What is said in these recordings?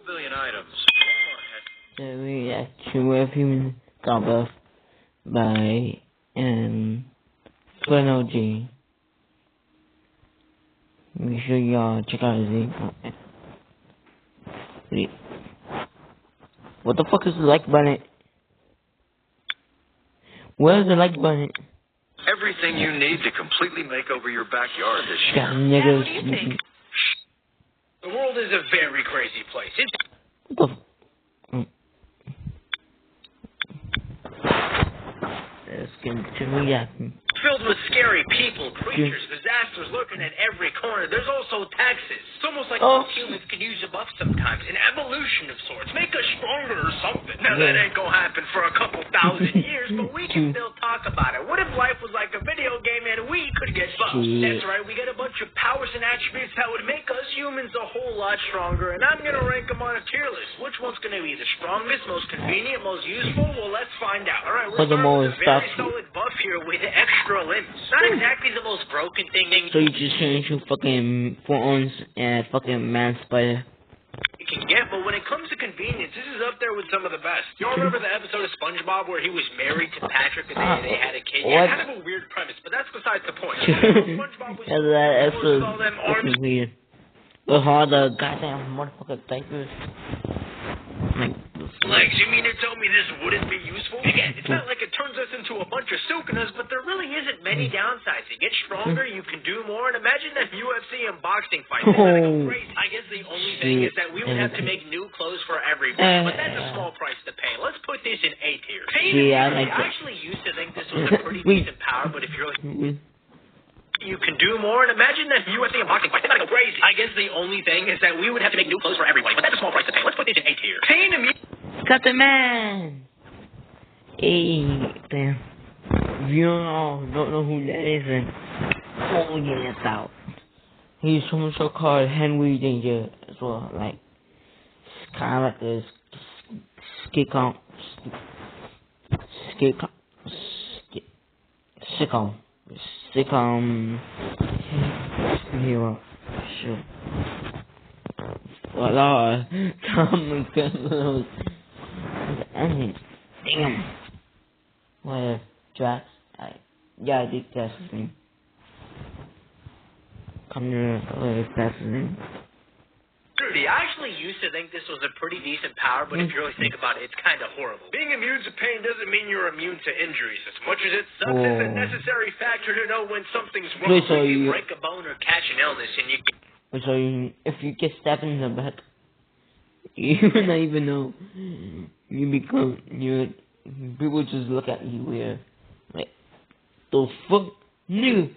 A billion items. The reaction with human cover by Flannel G. Make sure y'all check out his link. What the fuck is the like button? Where's the like button? Everything you need to completely make over your backyard this year. Got niggas. What do you think? The world is a very crazy place. What the Let's continue yapping. Filled with scary people, creatures, disasters lurking at every corner. There's also taxes. It's almost like us humans could use a buff sometimes. An evolution of sorts. Make us stronger or something. Now, that ain't gonna happen for a couple thousand years, but we can still talk about it. What if life was like a video game and we could get buffed? That's right, we get a bunch of powers and attributes that would make us humans a whole lot stronger, and I'm gonna rank them on a tier list. Which one's gonna be the strongest, most convenient, most useful? Well, let's find out. Alright, we're starting with a very solid buff here with extra limbs. Not exactly the most broken thing. So you just change your fucking forearms and fucking man spider. You can get, but when it comes to convenience, this is up there with some of the best. You all remember the episode of SpongeBob where he was married to Patrick and they had a kid? Yeah, kind of a weird premise, but that's besides the point. SpongeBob was that episode fucking weird. With all the goddamn motherfucking diapers. Legs, you mean to tell me this wouldn't be useful? Again, it's not like it turns us into a bunch of Sukunas, but there really isn't many downsides. You get stronger, you can do more, and imagine that UFC and boxing fight. Crazy. I guess the only thing is that we would have to make new clothes for everyone, but that's a small price to pay. Let's put this in A tier. I actually used to think this was a pretty decent power, but if you're like... You can do more, and imagine that UFC and boxing fight. They gotta go crazy. I guess the only thing is that we would have to make new clothes for everybody, but that's a small price to pay. Let's put this in A tier. Pain and Cut the man! Hey, damn. If you don't know who that is, then totally get this out. He's from so called Henry Danger as well. Like, it's kind of like this sitcom hero. Sure. Well, Tom McDonald. Damn. What Drax? Yeah, I think that's his name. Come to that's his name. I actually used to think this was a pretty decent power, but if you really think about it, it's kind of horrible. Being immune to pain doesn't mean you're immune to injuries. As much as it sucks, it's a necessary factor to know when something's wrong. So you break a bone or catch an illness, and you... So if you get stabbed in the back, you don't even know. People just look at you weird. Like, the fuck? Nigga,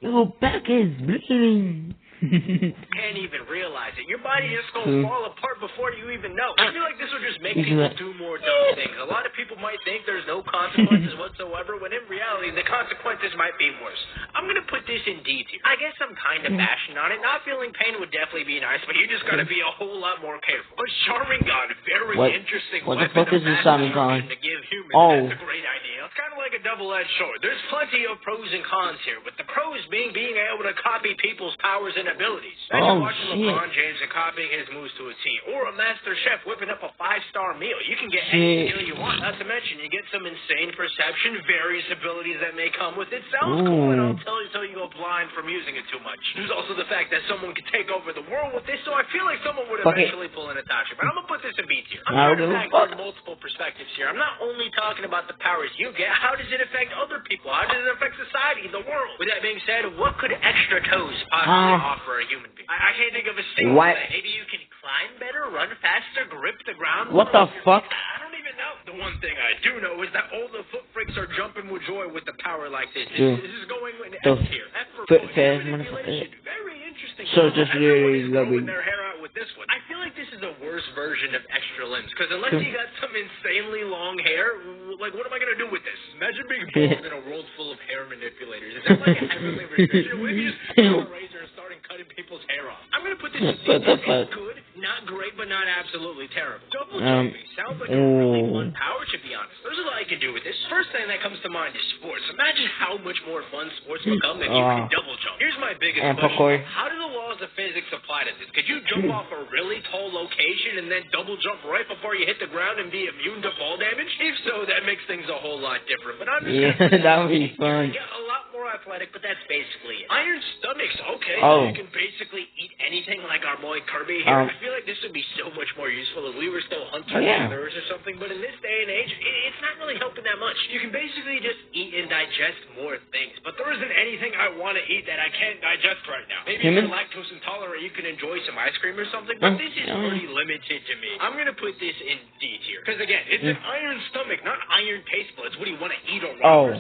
your back is bleeding. Can't even realize it. Your body is gonna fall apart before you even know. I feel like this will just make people do more dumb things. A lot of people might think there's no consequences whatsoever, when in reality the consequences might be worse. I'm gonna put this in D tier. I guess I'm kind of bashing on it. Not feeling pain would definitely be nice, but you just gotta be a whole lot more careful. A Sharingan, very interesting what weapon. What the fuck is a Sharingan? To give humans, that's a great idea. It's kind of like a double-edged sword. There's plenty of pros and cons here, with the pros being able to copy people's powers and abilities. Imagine watching LeBron James and copying his moves to a T, or a master chef whipping up a 5-star meal. You can get any meal you want. Not to mention, you get some insane perception, various abilities that may come with it. Sounds cool, and I'll tell you until you go blind from using it too much. There's also the fact that someone could take over the world with this, so I feel like someone would eventually pull in Itachi. But I'm gonna put this in B tier. I'm trying to factor in multiple perspectives here. I'm not only talking about the powers you get. How does it affect other people? How does it affect society, the world? With that being said, what could extra toes possibly offer a human being? I can't think of a single thing. Maybe you can climb better, run faster, grip the ground. What the fuck? I don't even know. The one thing I do know is that all the foot freaks are jumping with joy with the power like this. This is going in F tier. F for manipulation. Very interesting. So just really loving their hair out with this one. I feel like this is a worse version of extra limbs, because unless you got some insanely long hair, like, what am I gonna do with this? Imagine being born in a world full of hair manipulators. Is that like a heavenly restriction? What if you just took a razor and started cutting people's hair off? I'm gonna put this in it's good, not great, but not absolutely terrible. Double jumping sounds like a really fun power, to be honest. There's a lot you can do with this. First thing that comes to mind is sports. Imagine how much more fun sports become if you can double jump. Here's my biggest question. How do the laws of physics apply to this? Could Could you jump off a really tall location and then double jump right before you hit the ground and be immune to fall damage? If so, that makes things a whole lot different. But I'm just that would be fun. Yeah, a lot more athletic, but that's basically it. Iron stomachs, okay. Oh. You can basically eat anything like our boy Kirby here. I feel like this would be so much more useful if we were still hunter-gatherers or something, but in this day and age, it's not really helping that much. You can basically just eat and digest more things, but there isn't anything I want to eat that I can't digest right now. Maybe if you're lactose intolerant, you can enjoy some ice cream or something, but this is pretty limited to me. I'm going to put this in D tier, because again, it's an iron stomach, not iron taste buds. What do you want to eat or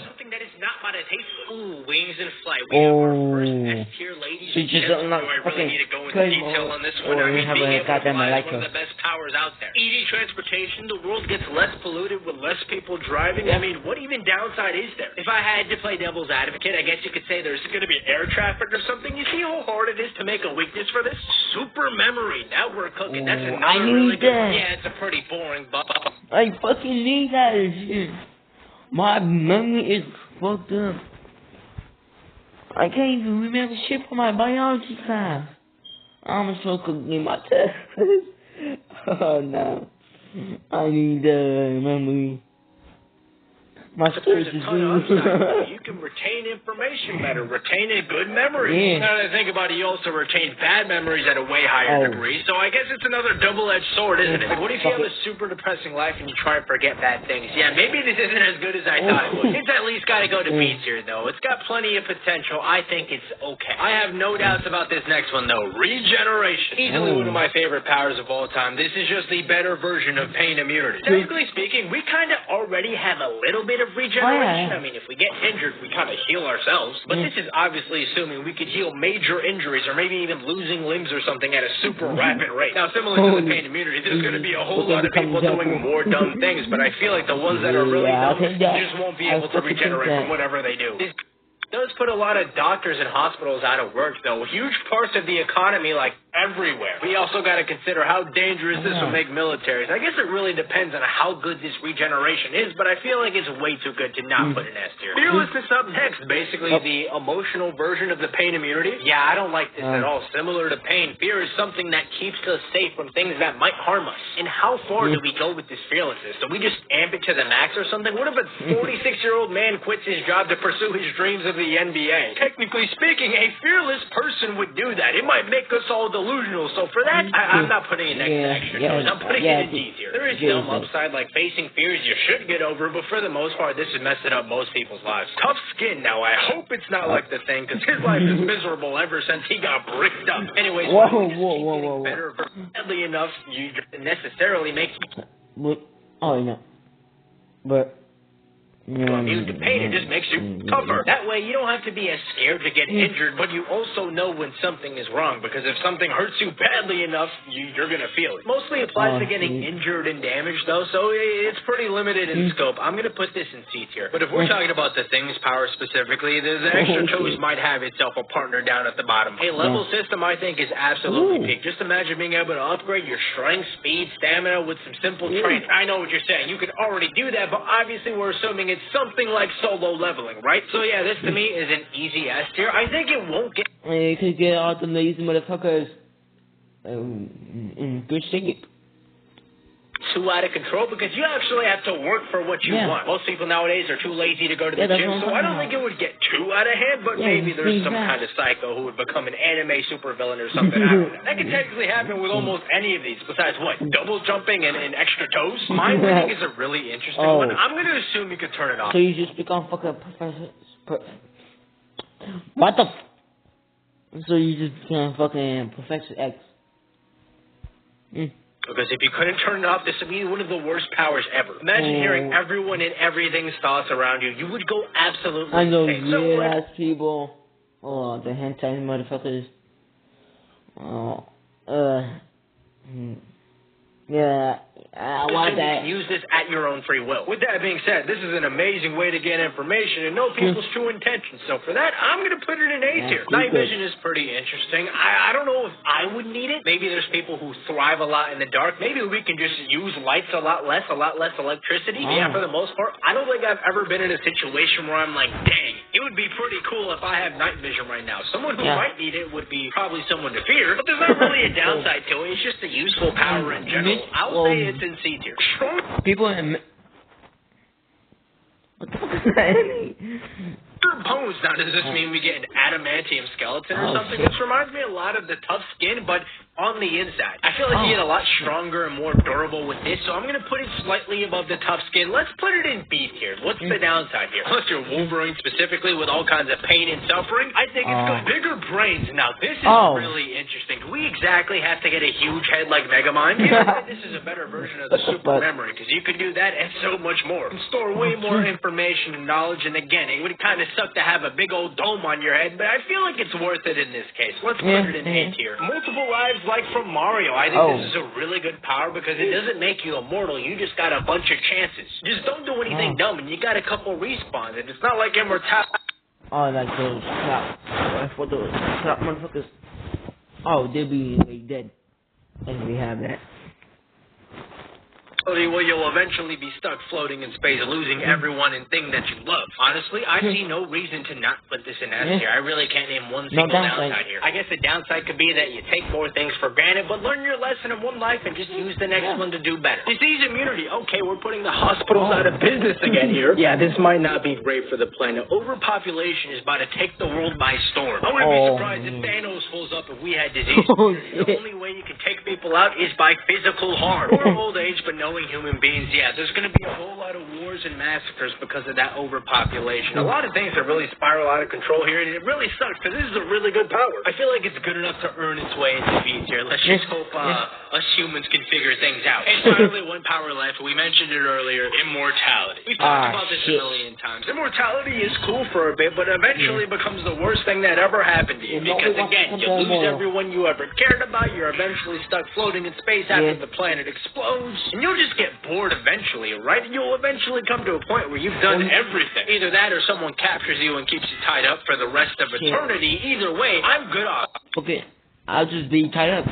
something that is not my taste buds? Ooh, wings and flight. We have our first S tier, ladies and gentlemen. Do I really need to go into detail on this one? I mean, being able to fly is one of the best powers out there. Easy transportation, the world gets less polluted with less people driving. I mean, what even downside is there? If I had to play devil's advocate, I guess you could say there's going to be air traffic or something. You see how hard it is to make a weakness for this? Super memory. Now we're cooking. That's another really good one. Yeah, it's a pretty boring I fucking need that shit. My memory is fucked up. I can't even remember shit from my biology class. I'm so cooking my test. Oh no. I need memory. My there's a ton of upside. You can retain information better, retain a good memory. Now that I think about it, you also retain bad memories at a way higher degree. So I guess it's another double-edged sword, isn't it? Like, what if you have a super depressing life and you try and forget bad things? Yeah, maybe this isn't as good as I thought it was. It's at least got to go to B tier, though. It's got plenty of potential. I think it's okay. I have no doubts about this next one, though. Regeneration. Easily one of my favorite powers of all time. This is just the better version of pain immunity. Technically speaking, we kind of already have a little bit of regeneration. I mean, if we get injured, we kind of heal ourselves. But this is obviously assuming we could heal major injuries or maybe even losing limbs or something at a super rapid rate. Now, similar to the pain immunity, there's going to be a whole lot of people doing more dumb things, but I feel like the ones that are really dumb just won't be able to regenerate from whatever they do. This does put a lot of doctors and hospitals out of work, though. Huge parts of the economy, like everywhere. We also got to consider how dangerous this will make militaries. I guess it really depends on how good this regeneration is, but I feel like it's way too good to not put an S tier. Fearlessness up next, basically the emotional version of the pain immunity. Yeah, I don't like this at all. Similar to pain, fear is something that keeps us safe from things that might harm us. And how far do we go with this fearlessness? Do we just amp it to the max or something? What if a 46-year-old man quits his job to pursue his dreams of the NBA? Technically speaking, a fearless person would do that. It might make us all delusional, so for that, I'm not putting it next to extra toes. I'm putting it in D tier. There is some upside, like facing fears you should get over, but for the most part, this is messing up most people's lives. Tough skin. Now, I hope it's not like the thing, because his life is miserable ever since he got bricked up. Anyways, whoa. Better, badly enough, you necessarily make but immune to pain, it just makes you tougher. That way, you don't have to be as scared to get injured, but you also know when something is wrong, because if something hurts you badly enough, you're going to feel it. Mostly applies to getting injured and damaged, though, so it's pretty limited in scope. I'm going to put this in C tier. But if we're talking about the things power specifically, the extra toes might have itself a partner down at the bottom. A level system, I think, is absolutely peak. Just imagine being able to upgrade your strength, speed, stamina with some simple training. I know what you're saying. You could already do that, but obviously we're assuming it's something like solo leveling, right? So yeah, this to me is an easy S tier. I think it won't get... You could get all the lazy motherfuckers in good shape. Too out of control, because you actually have to work for what you want. Most people nowadays are too lazy to go to the gym, so I don't think it would get too out of hand, but maybe there's some kind of psycho who would become an anime supervillain or something. I don't know. That can technically happen with almost any of these, besides what? Double jumping and extra toes? Mind reading is a really interesting one. I'm going to assume you could turn it off. So you just become fucking what the So you just become fucking Professor X. Because if you couldn't turn it off, this would be one of the worst powers ever. Imagine hearing everyone and everything's thoughts around you. You would go absolutely I know insane. weird-ass people. Oh, the hentai motherfuckers. Yeah, I want that. Use this at your own free will. With that being said, this is an amazing way to get information and know people's true intentions. So for that, I'm going to put it in A tier. Night vision is pretty interesting. I don't know if I would need it. Maybe there's people who thrive a lot in the dark. Maybe we can just use lights a lot less electricity. Yeah, for the most part, I don't think I've ever been in a situation where I'm like, dang, it would be pretty cool if I have night vision right now. Someone who might need it would be probably someone to fear, but there's not really a downside to it. It's just a useful power in general. I'll say it's in C tier. People in... What the fuck is that? Bones. Now, does this mean we get an adamantium skeleton or something? This reminds me a lot of the tough skin, but on the inside. I feel like you get a lot stronger and more durable with this, so I'm going to put it slightly above the tough skin. Let's put it in B tier. What's the downside here? Unless you're Wolverine specifically with all kinds of pain and suffering, I think it's good. Bigger brains. Now, this is really interesting. Do we exactly have to get a huge head like Megamind? This is a better version of the super memory, because you can do that and so much more. You can store way more information and knowledge, and again, it would kind of suck to have a big old dome on your head, but I feel like it's worth it in this case. Let's put it in A tier. Multiple lives like from Mario. I think this is a really good power because it doesn't make you immortal. You just got a bunch of chances. Just don't do anything dumb, and you got a couple respawns, and it's not like immortality. Oh, like those for those motherfuckers. Oh, they'll be dead. And we have that. Well, you'll eventually be stuck floating in space, losing everyone and thing that you love. Honestly, I see no reason to not put this in S tier. I really can't name one single downside here. I guess the downside could be that you take more things for granted, but learn your lesson in one life and just use the next one to do better. Disease immunity. Okay, we're putting the hospitals out of business again here. Yeah, this might not be great for the planet. Overpopulation is about to take the world by storm. I wouldn't be surprised if Thanos pulls up if we had disease. The only way you can take people out is by physical harm or old age, but knowing human beings, there's going to be a whole lot of wars and massacres because of that overpopulation. A lot of things that really spiral out of control here, and it really sucks because this is a really good power. I feel like it's good enough to earn its way into B tier. Let's just hope us humans can figure things out. And finally, one power left. We mentioned it earlier, immortality. We've talked about this a million times. Immortality is cool for a bit, but eventually becomes the worst thing that ever happened to you. Because again, you lose everyone you ever cared about. You're eventually stuck floating in space after the planet explodes, and you'll just get bored eventually, right? You'll eventually come to a point where you've done everything. Either that or someone captures you and keeps you tied up for the rest of eternity. Either way, I'm good off. Okay, I'll just be tied up.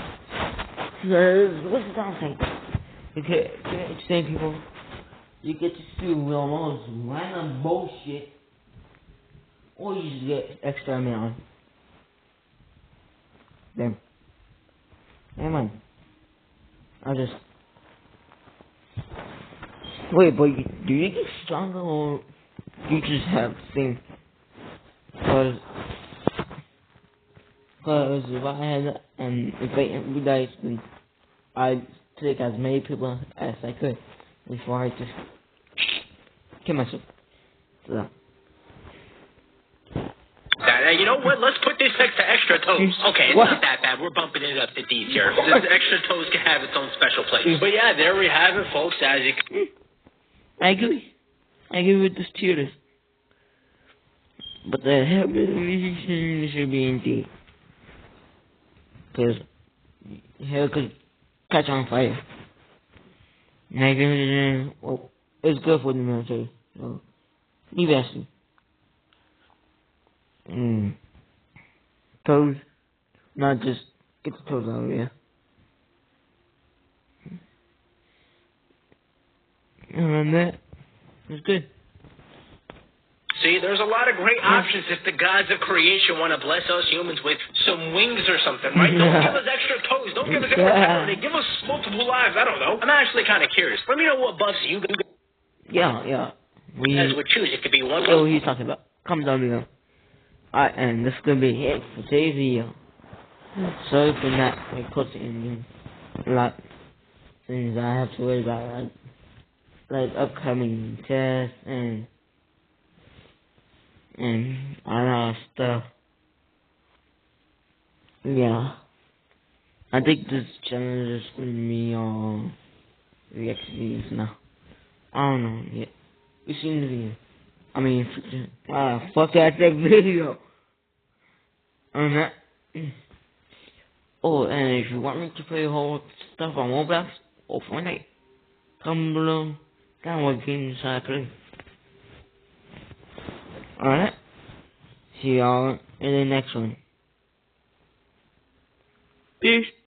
What's the downside? You can't extend people. You get to do almost random bullshit, or you just get extra amount. Then, never mind. I'll just... Wait, but do you get stronger or you just have the same? Because if I had if I died, then I'd take as many people as I could before I just kill myself. So. You know what? Let's put this next to extra toes. Okay, it's not that bad. We're bumping it up to D tier. This extra toes can have its own special place. But yeah, there we have it, folks. As you can... I agree with this tier list. But the hell should be in D. Because hell could catch on fire. Well, it's good for the military. So, leave asking. Toes, not just get the toes out of here. And that is good. See, there's a lot of great options if the gods of creation want to bless us humans with some wings or something, right? Don't give us extra toes. Don't give us immortality. Give us multiple lives. I don't know. I'm actually kind of curious. Let me know what buffs you can get. Yeah. We would choose. It could be one. Oh, he's talking about. Come down below. Alright, and this is gonna be it for today's video. Sorry for not putting a lot of things I have to worry about, like upcoming tests and a lot of stuff. Yeah, I think this channel is gonna be on reaction videos now. I don't know yet. We've seen the video. I mean, fuck that video. I'm not. Oh, and if you want me to play whole stuff on Roblox, or Fortnite, comment below, down what games I play. Alright, see y'all in the next one. Peace.